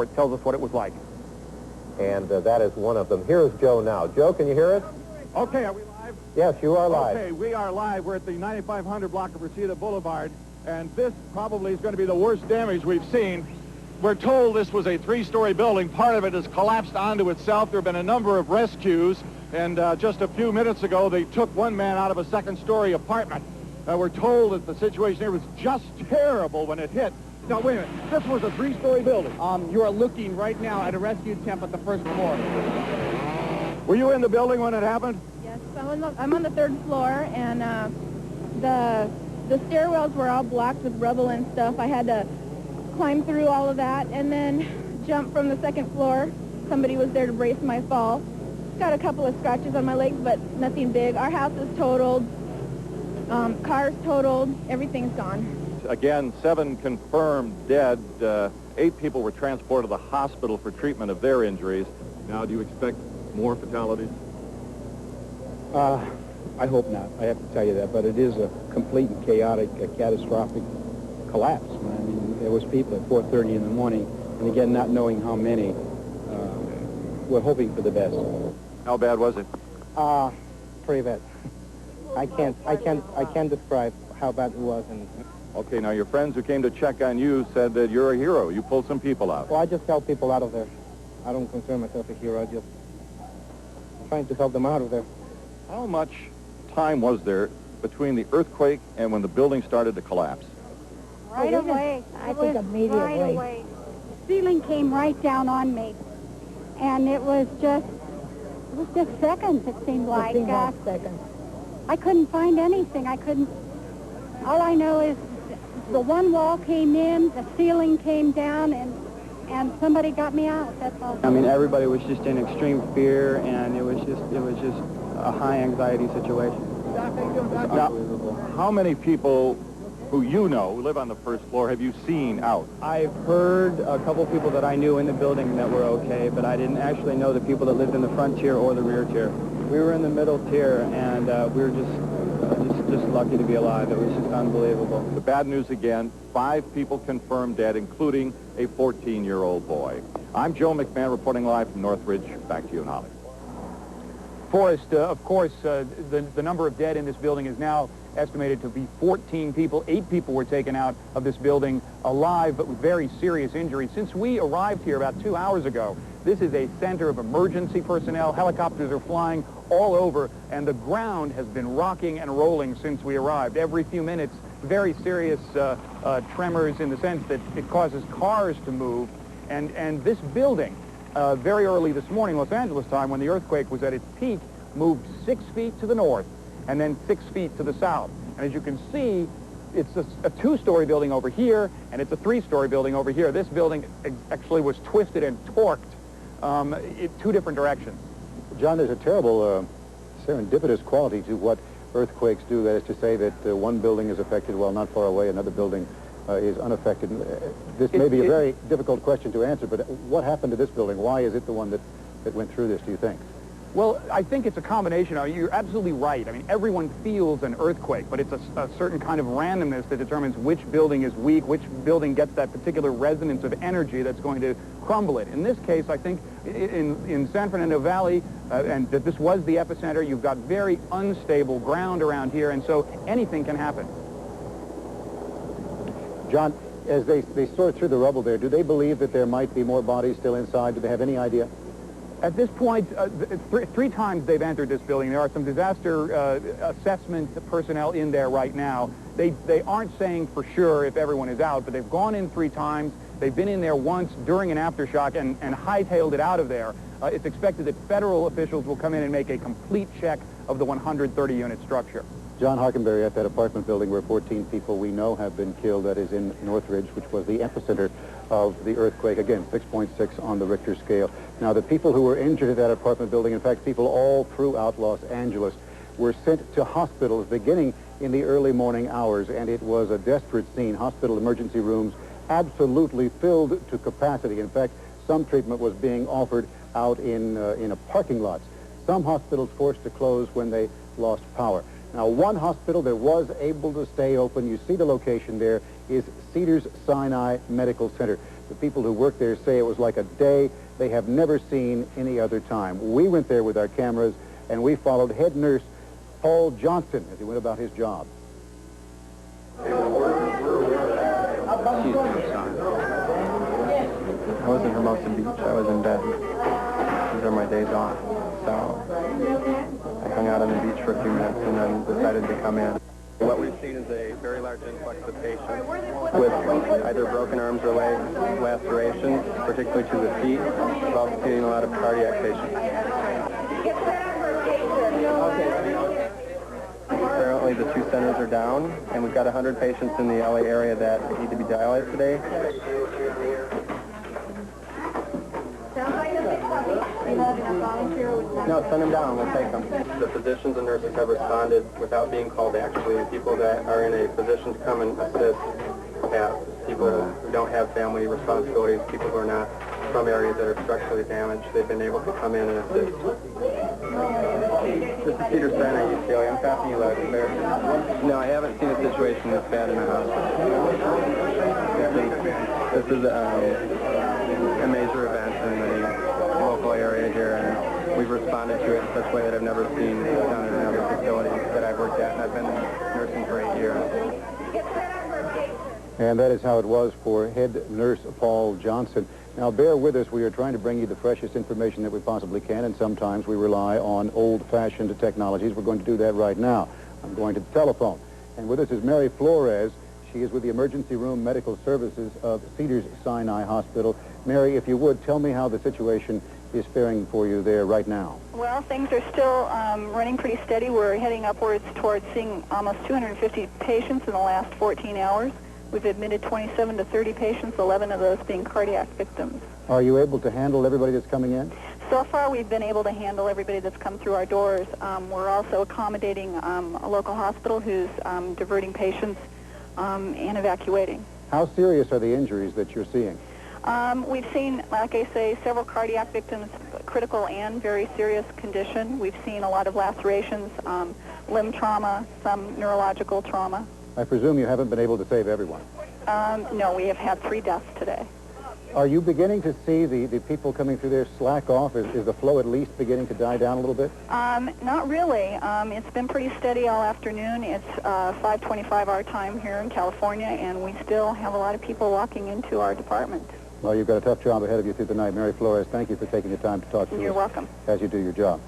It tells us what it was like. And that is one of them. Here is Joe now. Joe, can you hear us? Okay, are we live? Yes, you are live. Okay, we are live. We're at the 9500 block of Reseda Boulevard, and this probably is going to be the worst damage we've seen. We're told this was a three-story building. Part of it has collapsed onto itself. There have been a number of rescues, and just a few minutes ago, they took one man out of a second-story apartment. We're told that the situation here was just terrible when it hit. Now, wait a minute. This was a three-story building. You are looking right now at a rescue attempt at the first floor. Were you in the building when it happened? Yes, I'm on the third floor, and the stairwells were all blocked with rubble and stuff. I had to climb through all of that and then jump from the second floor. Somebody was there to brace my fall. Got a couple of scratches on my legs, but nothing big. Our house is totaled. Cars totaled. Everything's gone. Again, 7 confirmed dead. 8 people were transported to the hospital for treatment of their injuries. Now, do you expect more fatalities? I hope not. I have to tell you that, but it is a complete and chaotic, catastrophic collapse. I mean, there was people at 4:30 in the morning, and again, not knowing how many. We're hoping for the best. How bad was it? Pretty bad. I can't describe how bad it was. And Okay, now your friends who came to check on you said that you're a hero. You pulled some people out. well, I just help people out of there. I don't consider myself a hero. I just trying to help them out of there. How much time was there between the earthquake and when the building started to collapse? Right away. I think immediately. Right away. The ceiling came right down on me. And it was just seconds, it seemed like. 15 seconds. I couldn't find anything. All I know is the one wall came in, the ceiling came down, and somebody got me out. That's all. I mean, everybody was just in extreme fear, and it was just a high anxiety situation. Now, how many people who you know who live on the first floor have you seen out? I've heard a couple people that I knew in the building that were okay, but I didn't actually know the people that lived in the front tier or the rear tier. We were in the middle tier, and we were just lucky to be alive. It was just unbelievable. The bad news again, 5 people confirmed dead, including a 14-year-old boy. I'm Joe McMahon reporting live from Northridge. Back to you in Hollywood. Forrest, of course, the number of dead in this building is now estimated to be 14 people. 8 people were taken out of this building alive, but with very serious injuries. Since we arrived here about 2 hours ago, this is a center of emergency personnel. Helicopters are flying all over, and the ground has been rocking and rolling since we arrived. Every few minutes, very serious tremors in the sense that it causes cars to move. And this building, very early this morning, Los Angeles time, when the earthquake was at its peak, moved 6 feet to the north and then 6 feet to the south. And as you can see, it's a 2-story building over here, and it's a 3-story building over here. This building actually was twisted and torqued in 2 different directions. John, there's a terrible serendipitous quality to what earthquakes do. That is to say that one building is affected while not far away, another building is unaffected. This may be a very difficult question to answer, but what happened to this building? Why is it the one that went through this, do you think? Well, I think it's a combination. You're absolutely right. I mean, everyone feels an earthquake, but it's a certain kind of randomness that determines which building is weak, which building gets that particular resonance of energy that's going to crumble it. In this case, I think in San Fernando Valley, and that this was the epicenter, you've got very unstable ground around here, and so anything can happen. John, as they sort through the rubble there, do they believe that there might be more bodies still inside? Do they have any idea? At this point, 3 times they've entered this building. There are some disaster assessment personnel in there right now. They aren't saying for sure if everyone is out, but they've gone in 3 times. They've been in there once during an aftershock and hightailed it out of there. It's expected that federal officials will come in and make a complete check of the 130-unit structure. John Harkenberry at that apartment building where 14 people we know have been killed, that is in Northridge, which was the epicenter of the earthquake. Again, 6.6 on the Richter scale. Now, the people who were injured at that apartment building, in fact, people all throughout Los Angeles, were sent to hospitals beginning in the early morning hours, and it was a desperate scene. Hospital emergency rooms absolutely filled to capacity. In fact, some treatment was being offered out in a parking lot. Some hospitals forced to close when they lost power. Now, one hospital that was able to stay open, you see the location there, is Cedars-Sinai Medical Center. The people who work there say it was like a day they have never seen any other time. We went there with our cameras, and we followed head nurse Paul Johnson as he went about his job. I was in Hermosa Beach. I was in bed. These are my days off. So I hung out on the beach for a few minutes and then decided to come in. What we've seen is a very large influx of patients with either broken arms or legs, lacerations, particularly to the feet. We've also seen a lot of cardiac patients. Apparently the two centers are down, and we've got 100 patients in the LA area that need to be dialyzed today. No, send them down. We'll take them. The physicians and nurses have responded without being called, actually. People that are in a position to come and assist have people who don't have family responsibilities, people who are not from areas that are structurally damaged. They've been able to come in and assist. This is Peter Stein at UCLA. I'm passing you loud and clear. No, I haven't seen a situation this bad in a hospital. This is a major event in the local area here, and we've responded to it in such a way that I've never seen done in another facility that I've worked at, and I've been nursing for 8 years. And that is how it was for head nurse Paul Johnson. Now, bear with us. We are trying to bring you the freshest information that we possibly can, and sometimes we rely on old-fashioned technologies. We're going to do that right now. I'm going to the telephone. And with us is Mary Flores. She is with the Emergency Room Medical Services of Cedars-Sinai Hospital. Mary, if you would, tell me how the situation is faring for you there right now. Well, things are still running pretty steady. We're heading upwards towards seeing almost 250 patients in the last 14 hours. We've admitted 27 to 30 patients, 11 of those being cardiac victims. Are you able to handle everybody that's coming in? So far, we've been able to handle everybody that's come through our doors. We're also accommodating a local hospital who's diverting patients and evacuating. How serious are the injuries that you're seeing? We've seen, like I say, several cardiac victims, critical and very serious condition. We've seen a lot of lacerations, limb trauma, some neurological trauma. I presume you haven't been able to save everyone. No, we have had 3 deaths today. Are you beginning to see the people coming through there slack off? Is the flow at least beginning to die down a little bit? Not really. It's been pretty steady all afternoon. It's 5:25 our time here in California, and we still have a lot of people walking into our department. Well, you've got a tough job ahead of you through the night. Mary Flores, thank you for taking the time to talk to us. You're welcome. As you do your job.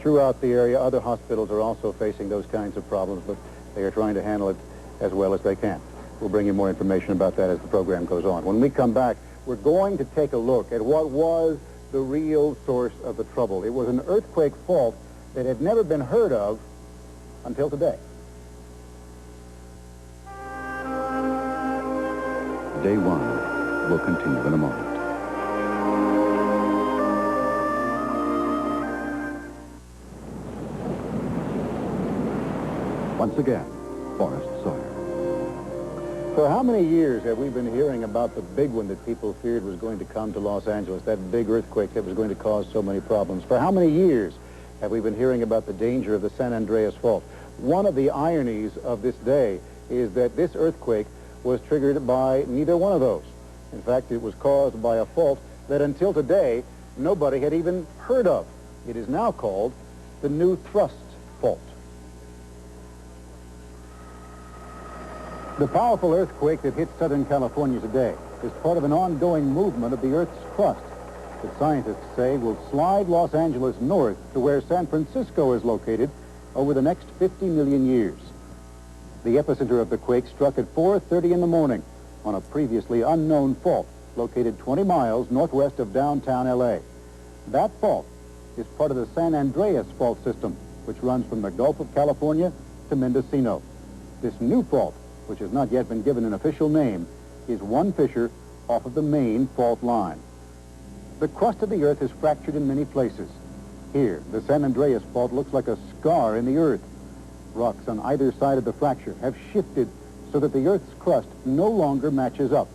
Throughout the area, other hospitals are also facing those kinds of problems, but they are trying to handle it as well as they can. We'll bring you more information about that as the program goes on. When we come back, we're going to take a look at what was the real source of the trouble. It was an earthquake fault that had never been heard of until today. Day one will continue in a moment. Once again, Forrest Sawyer. For how many years have we been hearing about the big one that people feared was going to come to Los Angeles, that big earthquake that was going to cause so many problems? For how many years have we been hearing about the danger of the San Andreas Fault? One of the ironies of this day is that this earthquake was triggered by neither one of those. In fact, it was caused by a fault that until today, nobody had even heard of. It is now called the New Thrust Fault. The powerful earthquake that hit Southern California today is part of an ongoing movement of the Earth's crust that scientists say will slide Los Angeles north to where San Francisco is located over the next 50 million years. The epicenter of the quake struck at 4:30 in the morning on a previously unknown fault located 20 miles northwest of downtown L.A. That fault is part of the San Andreas Fault System, which runs from the Gulf of California to Mendocino. This new fault, which has not yet been given an official name, is one fissure off of the main fault line. The crust of the Earth is fractured in many places. Here, the San Andreas Fault looks like a scar in the Earth. Rocks on either side of the fracture have shifted so that the Earth's crust no longer matches up.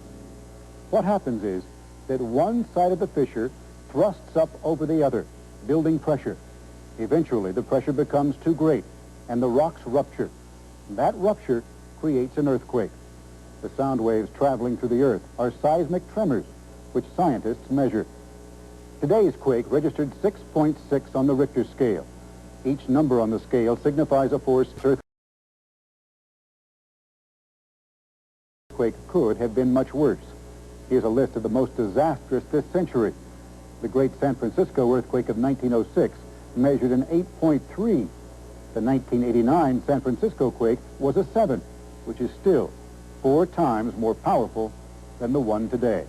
What happens is that one side of the fissure thrusts up over the other, building pressure. Eventually, the pressure becomes too great, and the rocks rupture. That rupture creates an earthquake. The sound waves traveling through the earth are seismic tremors, which scientists measure. Today's quake registered 6.6 on the Richter scale. Each number on the scale signifies a force earthquake could have been much worse. Here's a list of the most disastrous this century. The great San Francisco earthquake of 1906 measured an 8.3. The 1989 San Francisco quake was a 7, which is still 4 times more powerful than the one today.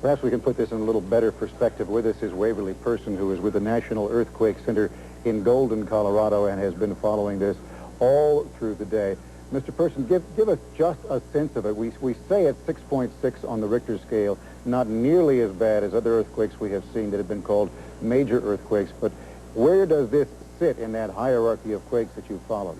Perhaps we can put this in a little better perspective. With us is Waverly Person, who is with the National Earthquake Center in Golden, Colorado, and has been following this all through the day. Mr. Person, give us just a sense of it. We say it's 6.6 on the Richter scale, not nearly as bad as other earthquakes we have seen that have been called major earthquakes, but where does this sit in that hierarchy of quakes that you've followed?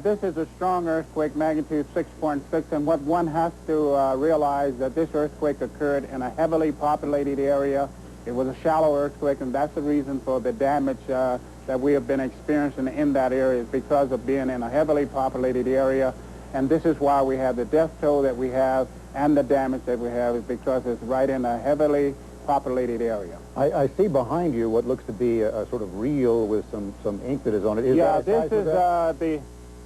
This is a strong earthquake, magnitude 6.6, and what one has to realize that this earthquake occurred in a heavily populated area. It was a shallow earthquake, and that's the reason for the damage that we have been experiencing in that area, is because of being in a heavily populated area, and this is why we have the death toll that we have and the damage that we have, is because it's right in a heavily populated area. I see behind you what looks to be a sort of reel with some ink that is on it.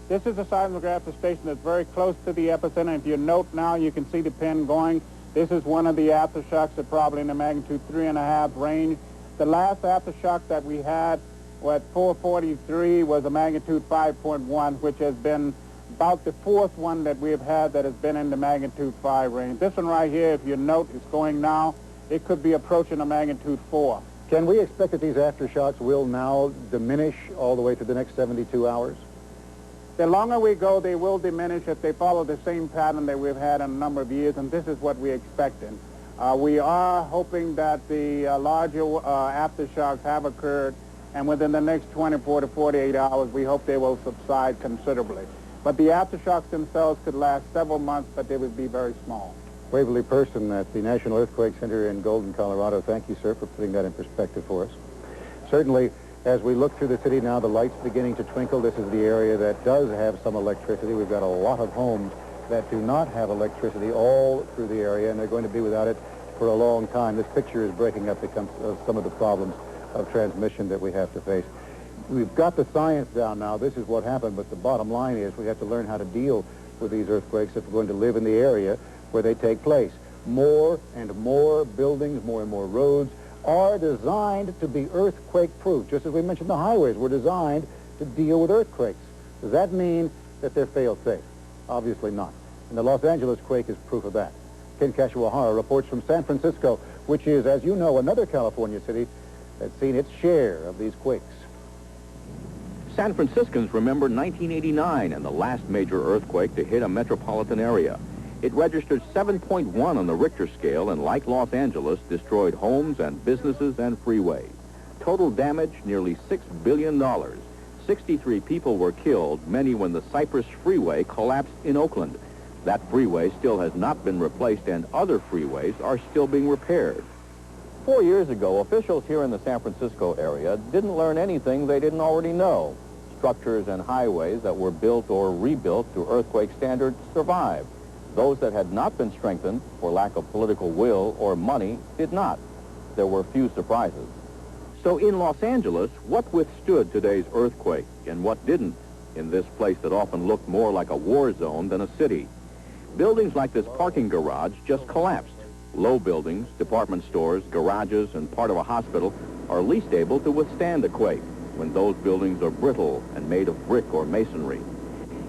This is a seismograph station that's very close to the epicenter. If you note now, you can see the pin going. This is one of the aftershocks that probably in the magnitude 3.5 range. The last aftershock that we had at 4:43 was a magnitude 5.1, which has been about the 4th one that we have had that has been in the magnitude 5 range. This one right here, if you note, is going now. It could be approaching a magnitude 4. Can we expect that these aftershocks will now diminish all the way to the next 72 hours? The longer we go, they will diminish if they follow the same pattern that we've had in a number of years, and this is what we're expecting. We are hoping that the larger aftershocks have occurred, and within the next 24 to 48 hours, we hope they will subside considerably. But the aftershocks themselves could last several months, but they would be very small. Waverly Person at the National Earthquake Center in Golden, Colorado. Thank you, sir, for putting that in perspective for us. Certainly, as we look through the city now, the lights beginning to twinkle. This is the area that does have some electricity. We've got a lot of homes that do not have electricity all through the area, and they're going to be without it for a long time. This picture is breaking up because of some of the problems of transmission that we have to face. We've got the science down now. This is what happened, but the bottom line is we have to learn how to deal with these earthquakes if we're going to live in the area where they take place. More and more buildings, more and more roads are designed to be earthquake-proof. Just as we mentioned, the highways were designed to deal with earthquakes. Does that mean that they're fail-safe? Obviously not. And the Los Angeles quake is proof of that. Ken Kashiwahara reports from San Francisco, which is, as you know, another California city that's seen its share of these quakes. San Franciscans remember 1989 and the last major earthquake to hit a metropolitan area. It registered 7.1 on the Richter scale and, like Los Angeles, destroyed homes and businesses and freeways. Total damage, nearly $6 billion. 63 people were killed, many when the Cypress Freeway collapsed in Oakland. That freeway still has not been replaced, and other freeways are still being repaired. 4 years ago, officials here in the San Francisco area didn't learn anything they didn't already know. Structures and highways that were built or rebuilt to earthquake standards survived. Those that had not been strengthened for lack of political will or money did not. There were few surprises. So in Los Angeles, what withstood today's earthquake and what didn't in this place that often looked more like a war zone than a city? Buildings like this parking garage just collapsed. Low buildings, department stores, garages, and part of a hospital are least able to withstand a quake when those buildings are brittle and made of brick or masonry.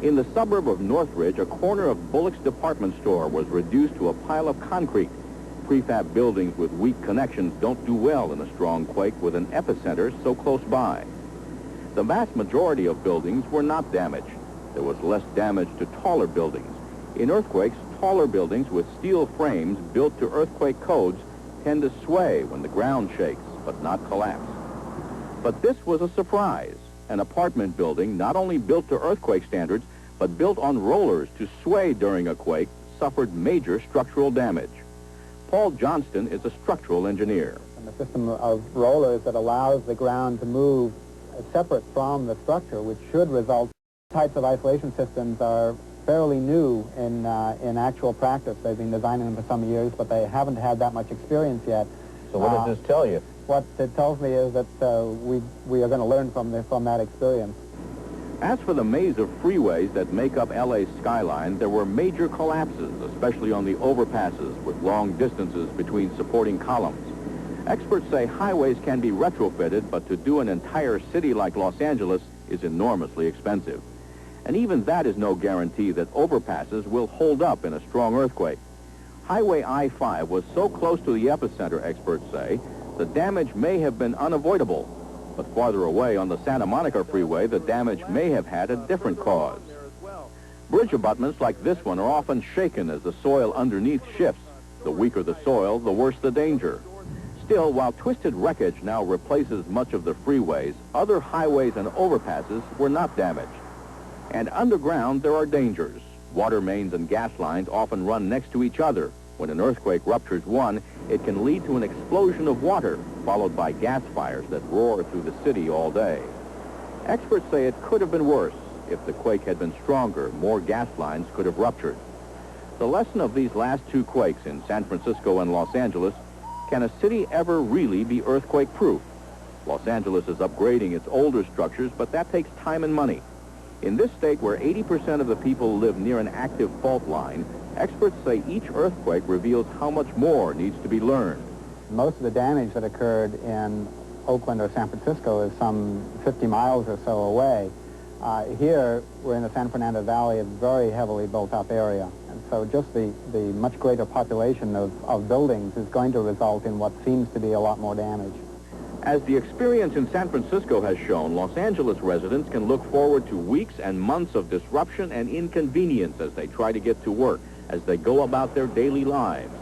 In the suburb of Northridge, a corner of Bullock's department store was reduced to a pile of concrete. Prefab buildings with weak connections don't do well in a strong quake with an epicenter so close by. The vast majority of buildings were not damaged. There was less damage to taller buildings. In earthquakes, taller buildings with steel frames built to earthquake codes tend to sway when the ground shakes, but not collapse. But this was a surprise. An apartment building not only built to earthquake standards, but built on rollers to sway during a quake, suffered major structural damage. Paul Johnston is a structural engineer. And the system of rollers that allows the ground to move separate from the structure, which should result. Types of isolation systems are fairly new in actual practice. They've been designing them for some years, but they haven't had that much experience yet. So what does this tell you? What it tells me is that we are going to learn from that experience. As for the maze of freeways that make up LA's skyline, there were major collapses, especially on the overpasses with long distances between supporting columns. Experts say highways can be retrofitted, but to do an entire city like Los Angeles is enormously expensive. And even that is no guarantee that overpasses will hold up in a strong earthquake. Highway I-5 was so close to the epicenter, experts say, the damage may have been unavoidable. But farther away on the Santa Monica Freeway, the damage may have had a different cause. Bridge abutments like this one are often shaken as the soil underneath shifts. The weaker the soil, the worse the danger. Still, while twisted wreckage now replaces much of the freeways, other highways and overpasses were not damaged. And underground, there are dangers. Water mains and gas lines often run next to each other. When an earthquake ruptures one, it can lead to an explosion of water, followed by gas fires that roar through the city all day. Experts say it could have been worse. If the quake had been stronger, more gas lines could have ruptured. The lesson of these last two quakes in San Francisco and Los Angeles: can a city ever really be earthquake-proof? Los Angeles is upgrading its older structures, but that takes time and money. In this state where 80% of the people live near an active fault line, experts say each earthquake reveals how much more needs to be learned. Most of the damage that occurred in Oakland or San Francisco is some 50 miles or so away. Here, we're in the San Fernando Valley, a very heavily built-up area. And so just the much greater population of buildings is going to result in what seems to be a lot more damage. As the experience in San Francisco has shown, Los Angeles residents can look forward to weeks and months of disruption and inconvenience as they try to get to work, as they go about their daily lives.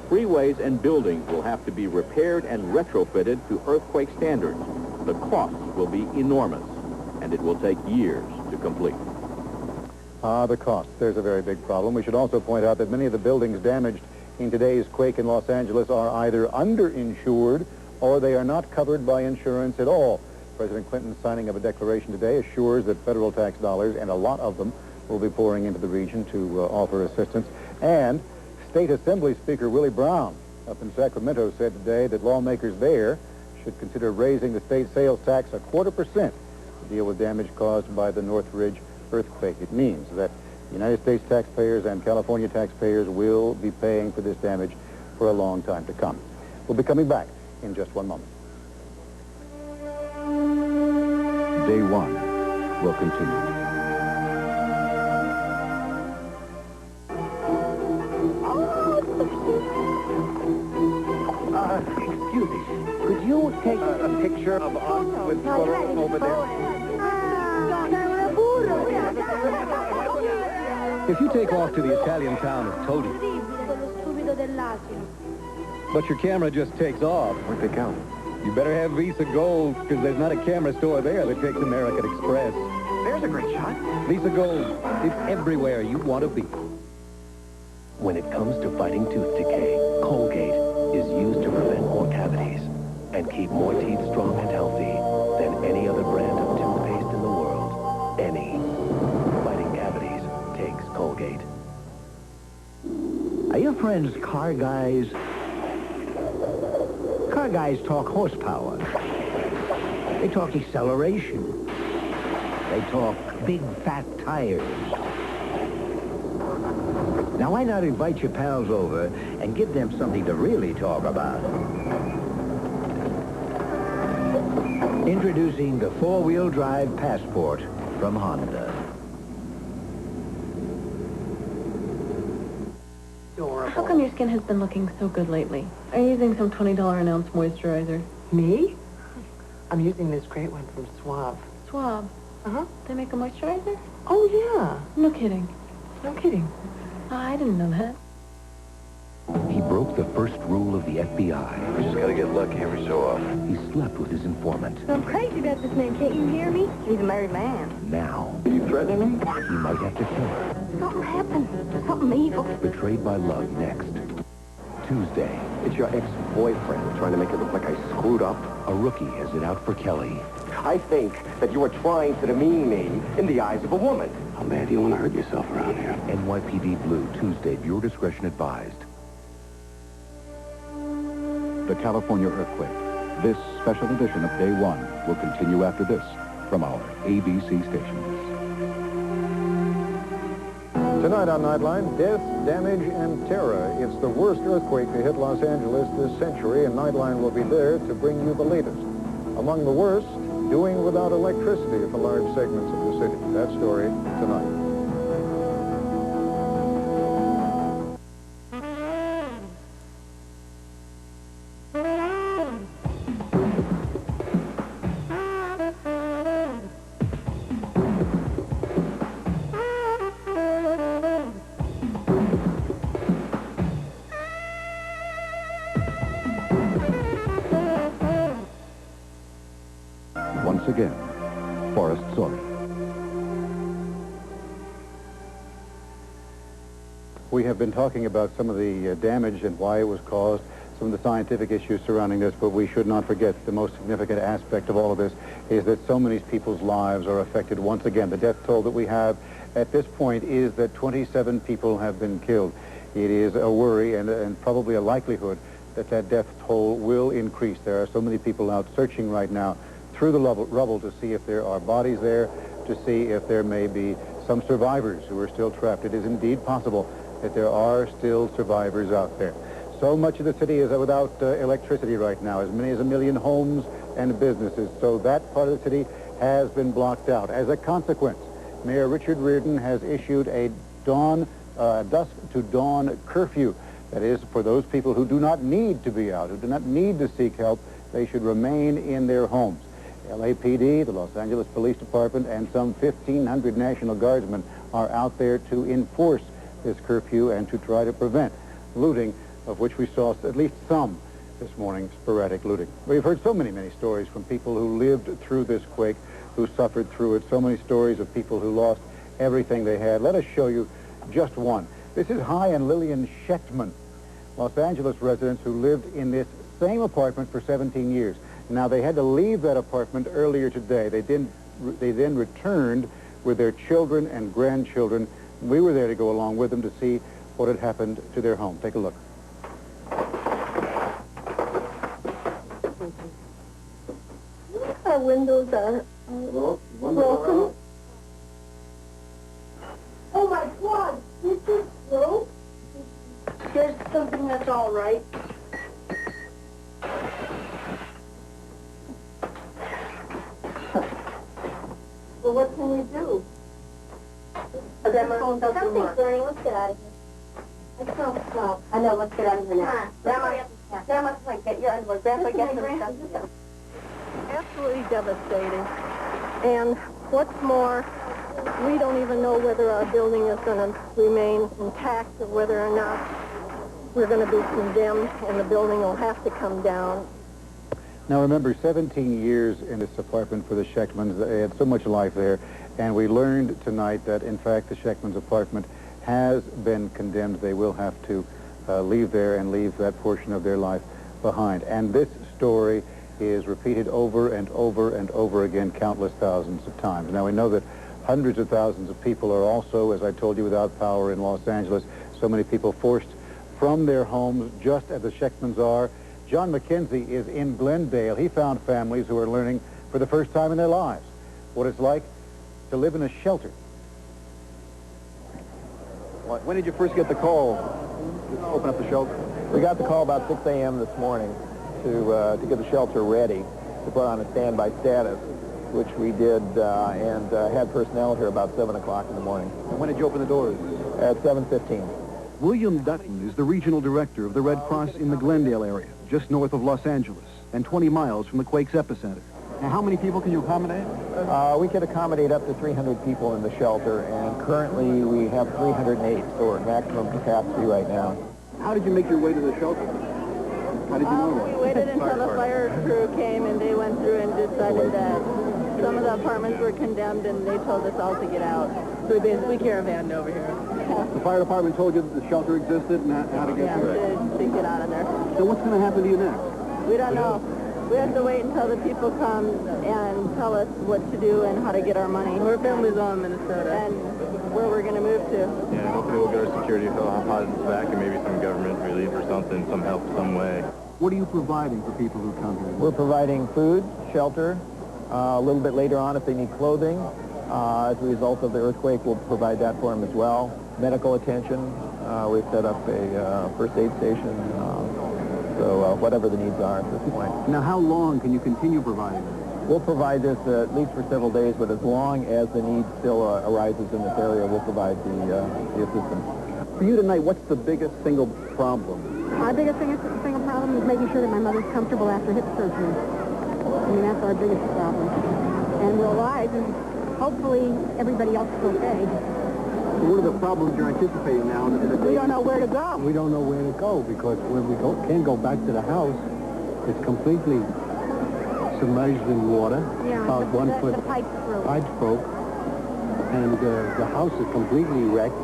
Freeways and buildings will have to be repaired and retrofitted to earthquake standards. The costs will be enormous, and it will take years to complete. The cost. There's a very big problem. We should also point out that many of the buildings damaged in today's quake in Los Angeles are either underinsured or they are not covered by insurance at all. President Clinton's signing of a declaration today assures that federal tax dollars, and a lot of them, will be pouring into the region to offer assistance. And State Assembly Speaker Willie Brown up in Sacramento said today that lawmakers there should consider raising the state sales tax 0.25% to deal with damage caused by the Northridge earthquake. It means that the United States taxpayers and California taxpayers will be paying for this damage for a long time to come. We'll be coming back in just one moment. Day one will continue. Excuse me, could you take a picture of us with photos over there? If you take off to the Italian town of Todi, but your camera just takes off, Where'd they go? you better have Visa Gold, because there's not a camera store there that takes American Express. There's a great shot. Visa Gold is everywhere you want to be. When it comes to fighting tooth decay, Colgate is used to prevent more cavities and keep more teeth strong and healthy than any other brand of toothpaste in the world. Any. Fighting cavities takes Colgate. Are your friends car guys? Car guys talk horsepower. They talk acceleration. They talk big fat tires. Now, why not invite your pals over and give them something to really talk about? Introducing the four-wheel drive Passport from Honda. How come your skin has been looking so good lately? Are you using some $20 an ounce moisturizer? Me? I'm using this great one from Suave. Suave? Uh-huh. They make a moisturizer? Oh, yeah. No kidding. No kidding. I didn't know that. He broke the first rule of the FBI. We just gotta get lucky every so often. He slept with his informant. I'm crazy about this man. Can't you hear me? He's a married man. Now, Are you threatening me? he might have to kill her. Something happened. Something evil. Betrayed by love next. Tuesday. It's your ex-boyfriend trying to make it look like I screwed up. A rookie has it out for Kelly. I think that you are trying to demean me in the eyes of a woman. How bad do you want to hurt yourself around here? NYPD Blue, Tuesday. Viewer discretion advised. The California earthquake. This special edition of Day 1 will continue after this from our ABC stations. Tonight on Nightline, death, damage, and terror. It's the worst earthquake to hit Los Angeles this century, and Nightline will be there to bring you the latest. Among the worst, doing without electricity for large segments of the city. That story tonight. Once again, Forrest Sawyer. We have been talking about some of the damage and why it was caused, some of the scientific issues surrounding this, but we should not forget the most significant aspect of all of this is that so many people's lives are affected once again. The death toll that we have at this point is that 27 people have been killed. It is a worry and probably a likelihood that that death toll will increase. There are so many people out searching right now through the rubble to see if there are bodies there, to see if there may be some survivors who are still trapped. It is indeed possible that there are still survivors out there. So much of the city is without electricity right now, as many as 1 million homes and businesses. So that part of the city has been blocked out. As a consequence, Mayor Richard Reardon has issued a dusk to dawn curfew. That is, for those people who do not need to be out, who do not need to seek help, they should remain in their homes. LAPD, the Los Angeles Police Department, and some 1,500 National Guardsmen are out there to enforce this curfew and to try to prevent looting, of which we saw at least some this morning, sporadic looting. We've heard so many stories from people who lived through this quake, who suffered through it, so many stories of people who lost everything they had. Let us show you just one. This is Hy and Lillian Schechtman, Los Angeles residents who lived in this same apartment for 17 years. Now, they had to leave that apartment earlier today. They then returned with their children and grandchildren. We were there to go along with them to see what had happened to their home. Take a look. Our windows are broken. Oh my God! This is broke. There's something that's all right. Well, what can we do? Grandma, something's burning. Let's get out of here. Let's go. I know. Let's get out of here now. Grandma, get your underwear. Grandpa, get them. Absolutely devastating. And what's more, we don't even know whether our building is going to remain intact or whether or not we're going to be condemned and the building will have to come down. Now remember, 17 years in this apartment for the Schechtmans. They had so much life there, and we learned tonight that, in fact, the Schechtmans' apartment has been condemned. They will have to leave there and leave that portion of their life behind. And this story is repeated over and over and over again countless thousands of times. Now we know that hundreds of thousands of people are also, as I told you, without power in Los Angeles. So many people forced from their homes, just as the Schechtmans are. John McKenzie is in Glendale. He found families who are learning for the first time in their lives what it's like to live in a shelter. When did you first get the call to open up the shelter? We got the call about 6 a.m. this morning to get the shelter ready, to put on a standby status, which we did, and had personnel here about 7 o'clock in the morning. And when did you open the doors? At 7:15. William Dutton is the regional director of the Red Cross in the Glendale area, just north of Los Angeles, and 20 miles from the quake's epicenter. Now, how many people can you accommodate? We could accommodate up to 300 people in the shelter, and currently we have 308, so we're at maximum capacity right now. How did you make your way to the shelter? How did you know that? We waited until the fire crew came, and they went through and decided that some of the apartments were condemned, and they told us all to get out. So we basically caravanned over here. The fire department told you that the shelter existed and how to get there? Yeah, to get out of there. So what's going to happen to you next? We don't know. We have to wait until the people come and tell us what to do and how to get our money. We're families all in Minnesota. And where we're going to move to. Yeah, hopefully we'll get our security deposits back and maybe some government relief or something, some help some way. What are you providing for people who come here? We're providing food, shelter, a little bit later on if they need clothing. As a result of the earthquake, we'll provide that for them as well. Medical attention. We've set up a first aid station. So whatever the needs are at this point. Now, how long can you continue providing this? We'll provide this at least for several days, but as long as the need still arises in this area, we'll provide the assistance. For you tonight, what's the biggest single problem? Our biggest single problem is making sure that my mother's comfortable after hip surgery. I mean, that's our biggest problem. And we're alive, and hopefully everybody else is okay. So what are the problems you're anticipating now? We don't know where to go. We don't know where to go because when we can't go back to the house, it's completely submerged in water. Yeah, about 1 foot. The pipe broke. Pipe broke. And the house is completely wrecked.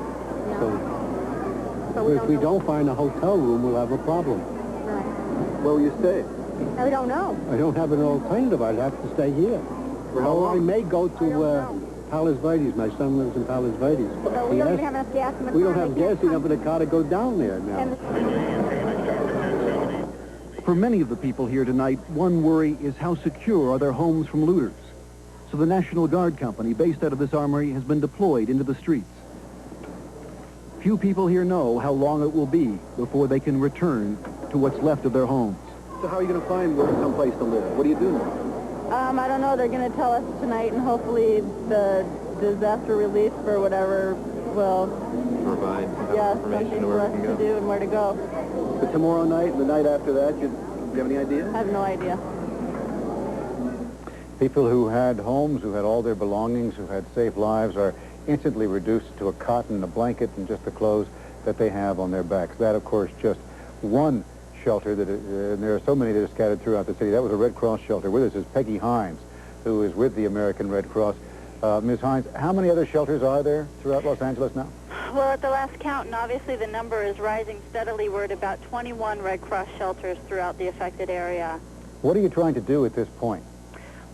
Yeah. So if we don't find a hotel room, we'll have a problem. Right. Where will you stay? We don't know. I don't have an alternative. I'd have to stay here. For how long? I may go to Palos Verdes. My son lives in Palos Verdes. But we don't even have enough gas in the car. We don't have gas enough in the car to go down there now. For many of the people here tonight, one worry is how secure are their homes from looters. So the National Guard Company, based out of this armory, has been deployed into the streets. Few people here know how long it will be before they can return to what's left of their homes. So how are you going to find someplace to live? What do you do now? I don't know. They're going to tell us tonight, and hopefully the disaster relief or whatever will Provide something for us to do and where to go. But tomorrow night and the night after that, do you have any idea? I have no idea. People who had homes, who had all their belongings, who had safe lives, are instantly reduced to a cot and a blanket and just the clothes that they have on their backs. That, of course, just one shelter, and there are so many that are scattered throughout the city. That was a Red Cross shelter. With us is Peggy Hines, who is with the American Red Cross. Ms. Hines, how many other shelters are there throughout Los Angeles now? Well, at the last count, and obviously the number is rising steadily, we're at about 21 Red Cross shelters throughout the affected area. What are you trying to do at this point?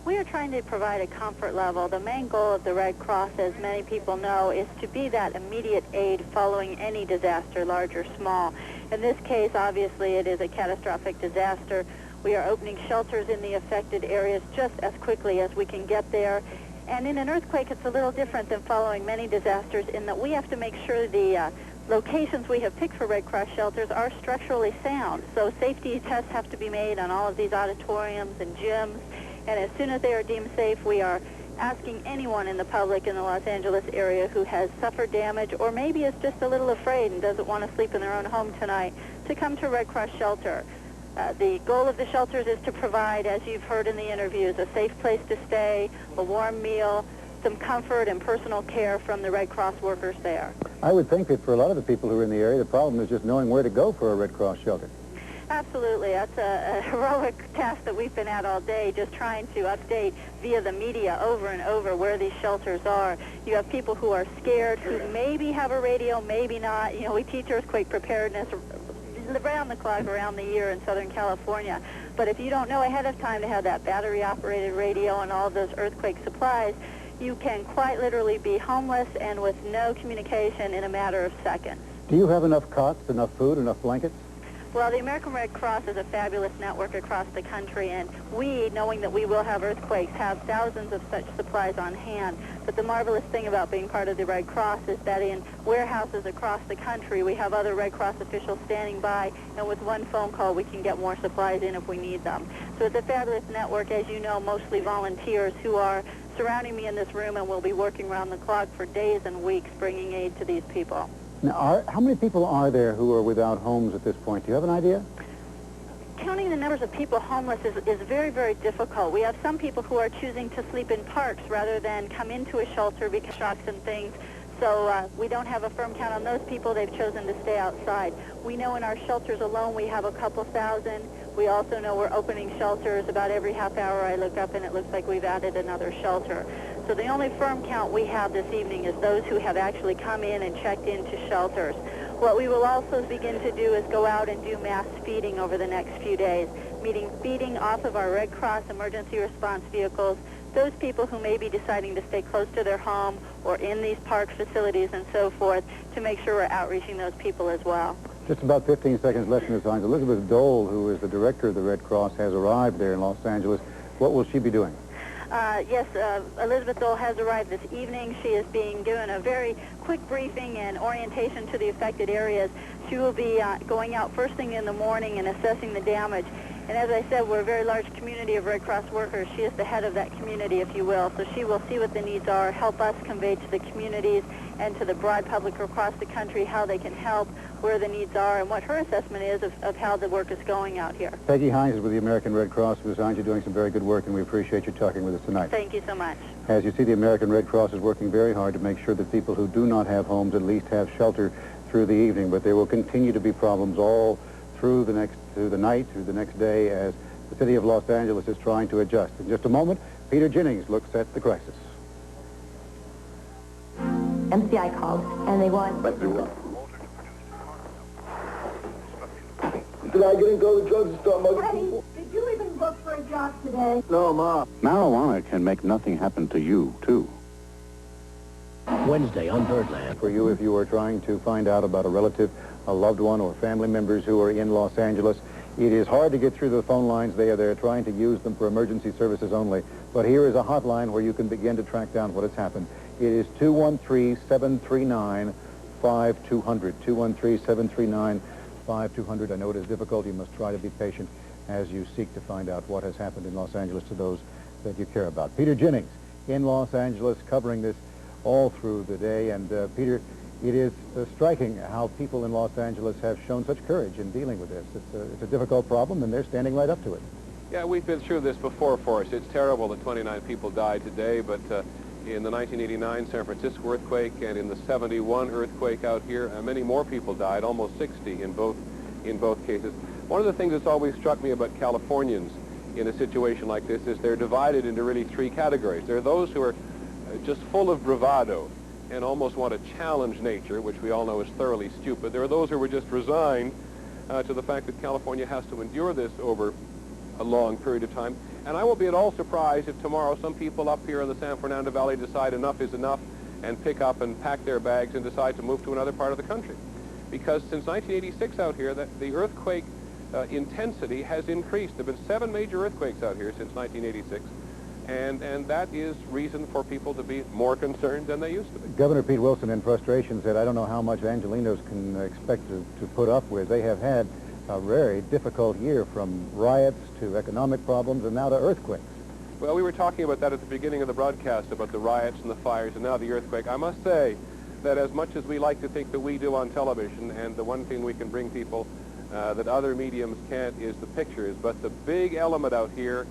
We are trying to provide a comfort level. The main goal of the Red Cross, as many people know, is to be that immediate aid following any disaster, large or small. In this case, obviously, it is a catastrophic disaster. We are opening shelters in the affected areas just as quickly as we can get there. And in an earthquake, it's a little different than following many disasters in that we have to make sure the locations we have picked for Red Cross shelters are structurally sound. So safety tests have to be made on all of these auditoriums and gyms. And as soon as they are deemed safe, we are asking anyone in the public in the Los Angeles area who has suffered damage or maybe is just a little afraid and doesn't want to sleep in their own home tonight to come to Red Cross shelter. The goal of the shelters is to provide, as you've heard in the interviews, a safe place to stay, a warm meal, some comfort and personal care from the Red Cross workers there. I would think that for a lot of the people who are in the area, the problem is just knowing where to go for a Red Cross shelter. Absolutely. That's a heroic task that we've been at all day, just trying to update via the media over and over where these shelters are. You have people who are scared, who maybe have a radio, maybe not. You know, we teach earthquake preparedness around the clock, around the year in Southern California. But if you don't know ahead of time to have that battery-operated radio and all of those earthquake supplies, you can quite literally be homeless and with no communication in a matter of seconds. Do you have enough cots, enough food, enough blankets? Well, the American Red Cross is a fabulous network across the country, and we, knowing that we will have earthquakes, have thousands of such supplies on hand. But the marvelous thing about being part of the Red Cross is that in warehouses across the country, we have other Red Cross officials standing by, and with one phone call, we can get more supplies in if we need them. So it's a fabulous network, as you know, mostly volunteers who are surrounding me in this room and will be working around the clock for days and weeks bringing aid to these people. Now, how many people are there who are without homes at this point? Do you have an idea? Counting the numbers of people homeless is very, very difficult. We have some people who are choosing to sleep in parks rather than come into a shelter because of shocks and things. So we don't have a firm count on those people. They've chosen to stay outside. We know in our shelters alone we have a couple thousand. We also know we're opening shelters. About every half hour I look up and it looks like we've added another shelter. So the only firm count we have this evening is those who have actually come in and checked into shelters. What we will also begin to do is go out and do mass feeding over the next few days, meaning feeding off of our Red Cross emergency response vehicles, those people who may be deciding to stay close to their home or in these park facilities and so forth, to make sure we're outreaching those people as well. Just about 15 seconds left in the time. Elizabeth Dole, who is the director of the Red Cross, has arrived there in Los Angeles. What will she be doing? Yes, Elizabeth Dole has arrived this evening. She is being given a very quick briefing and orientation to the affected areas. She will be going out first thing in the morning and assessing the damage. And as I said, we're a very large community of Red Cross workers. She is the head of that community, if you will. So she will see what the needs are, help us convey to the communities and to the broad public across the country how they can help, where the needs are, and what her assessment is of how the work is going out here. Peggy Hines is with the American Red Cross. Ms. Hines, you're doing some very good work, and we appreciate you talking with us tonight. Thank you so much. As you see, the American Red Cross is working very hard to make sure that people who do not have homes at least have shelter through the evening, but there will continue to be problems all through the next day, as the city of Los Angeles is trying to adjust. In just a moment, Peter Jennings looks at the crisis. MCI called, and they want... Did I get into the drugs and start mugging people? Did you even look for a job today? No, Ma. Marijuana can make nothing happen to you, too. Wednesday on Birdland. For you, if you are trying to find out about a relative, a loved one, or family members who are in Los Angeles, it is hard to get through the phone lines. They are there trying to use them for emergency services only. But here is a hotline where you can begin to track down what has happened. It is 213-739-5200. 213-739-5200. I know it is difficult. You must try to be patient as you seek to find out what has happened in Los Angeles to those that you care about. Peter Jennings in Los Angeles, covering this all through the day. And Peter, it is striking how people in Los Angeles have shown such courage in dealing with this. It's a difficult problem, and they're standing right up to it. Yeah, we've been through this before, Forrest. It's terrible that 29 people died today, but in the 1989 San Francisco earthquake and in the 71 earthquake out here, many more people died, almost 60 in both cases. One of the things that's always struck me about Californians in a situation like this is they're divided into really three categories. There are those who are just full of bravado and almost want to challenge nature, which we all know is thoroughly stupid. There are those who were just resigned to the fact that California has to endure this over a long period of time. And I won't be at all surprised if tomorrow some people up here in the San Fernando Valley decide enough is enough and pick up and pack their bags and decide to move to another part of the country. Because since 1986 out here, the earthquake intensity has increased. There have been 7 major earthquakes out here since 1986. And that is reason for people to be more concerned than they used to be. Governor Pete Wilson, in frustration, said, I don't know how much Angelenos can expect to put up with. They have had a very difficult year, from riots to economic problems and now to earthquakes. Well, we were talking about that at the beginning of the broadcast, about the riots and the fires and now the earthquake. I must say that as much as we like to think that we do on television, and the one thing we can bring people that other mediums can't is the pictures, but the big element out here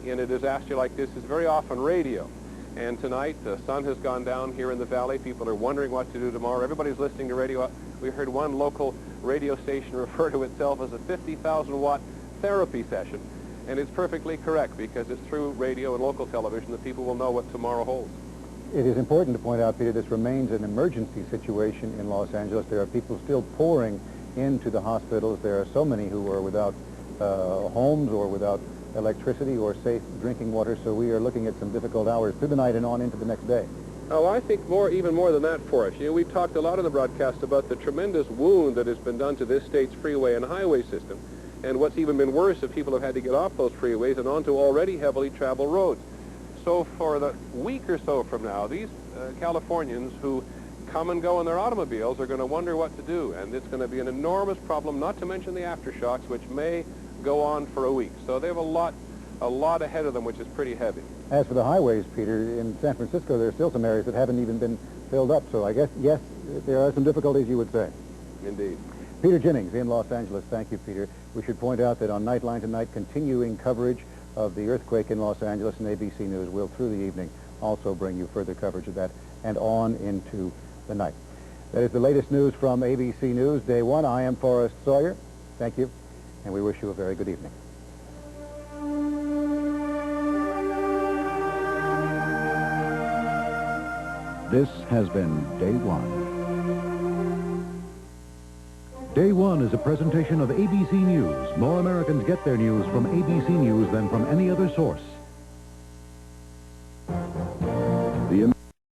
in a disaster like this is very often radio. And tonight, the sun has gone down here in the valley. People are wondering what to do tomorrow. Everybody's listening to radio. We heard one local radio station refer to itself as a 50,000-watt therapy session. And it's perfectly correct, because it's through radio and local television that people will know what tomorrow holds. It is important to point out, Peter, this remains an emergency situation in Los Angeles. There are people still pouring into the hospitals. There are so many who are without homes or without electricity or safe drinking water, so we are looking at some difficult hours through the night and on into the next day. Oh, I think even more than that for us. You know, we've talked a lot in the broadcast about the tremendous wound that has been done to this state's freeway and highway system. And what's even been worse is people have had to get off those freeways and onto already heavily traveled roads. So for the week or so from now, these Californians who come and go in their automobiles are going to wonder what to do. And it's going to be an enormous problem, not to mention the aftershocks, which may go on for a week. So they have a lot ahead of them, which is pretty heavy. As for the highways, Peter, in San Francisco, there are still some areas that haven't even been filled up. So I guess, yes, there are some difficulties, you would say. Indeed. Peter Jennings in Los Angeles. Thank you, Peter. We should point out that on Nightline tonight, continuing coverage of the earthquake in Los Angeles, and ABC News will, through the evening, also bring you further coverage of that and on into the night. That is the latest news from ABC News, Day 1. I am Forrest Sawyer. Thank you, and we wish you a very good evening. This has been Day One. Day One is a presentation of ABC News. More Americans get their news from ABC News than from any other source.